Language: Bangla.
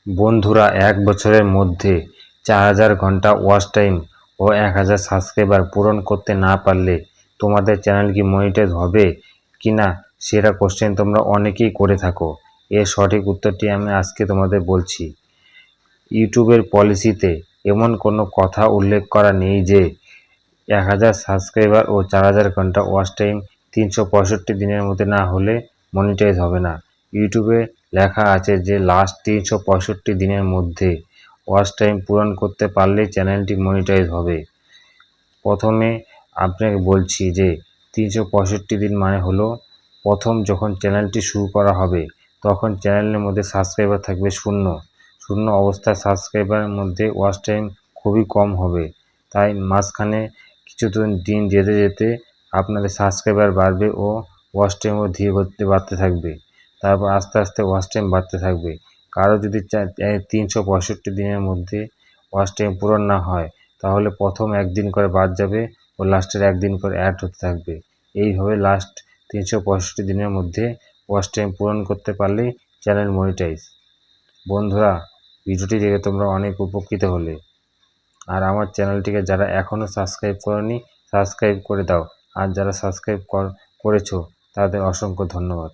বন্ধুরা, ১ বছরের মধ্যে ৪,০০০ ঘন্টা ওয়াচ টাইম ও ১,০০০ সাবস্ক্রাইবার পূরণ করতে না পারলে তোমাদের চ্যানেল কি মনিটাইজ হবে কিনা সেটা কোশ্চেন তোমরা অনেকেই করে থাকো। এর সঠিক উত্তরটি আমি আজকে তোমাদের বলছি। ইউটিউবের পলিসিতে এমন কোনো কথা উল্লেখ করা নেই যে ১,০০০ সাবস্ক্রাইবার ও ৪,০০০ ঘন্টা ওয়াচ টাইম ৩৬৫ দিনের মধ্যে না হলে মনিটাইজ হবে না। ইউটিউবে লেখা আছে যে লাস্ট ৩৬৫ দিনের মধ্যে ওয়াচ টাইম পূরণ করতে পারলেই চ্যানেলটি মনিটাইজ হবে। প্রথমে আপনাকে বলছি যে ৩৬৫ দিন মানে হলো প্রথম যখন চ্যানেলটি শুরু করা হবে তখন চ্যানেলের মধ্যে সাবস্ক্রাইবার থাকবে শূন্য অবস্থায় সাবস্ক্রাইবারের মধ্যে ওয়াচ টাইম খুবই কম হবে। তাই মাঝখানে কিছু দিন যেতে যেতে আপনাদের সাবস্ক্রাইবার বাড়বে ও ওয়াচ টাইমও ধীরে গতিতে বাড়তে থাকবে। তারপর আস্তে আস্তে ওয়াচ টাইম বাড়তে থাকবে। কারো যদি ৩৬৫ দিনের মধ্যে ওয়াচ টাইম পূরণ না হয় তাহলে প্রথম একদিন করে বাদ যাবে ও লাস্টের একদিন করে অ্যাড হতে থাকবে। এইভাবে লাস্ট ৩৬৫ দিনের মধ্যে ওয়াচ টাইম পূরণ করতে পারলেই চ্যানেল মনিটাইজ। বন্ধুরা, ভিডিওটি দেখে তোমরা অনেক উপকৃত হলে। আর আমার চ্যানেলটিকে যারা এখনও সাবস্ক্রাইব করনি সাবস্ক্রাইব করে দাও। আর যারা সাবস্ক্রাইব করেছো তাদের অসংখ্য ধন্যবাদ।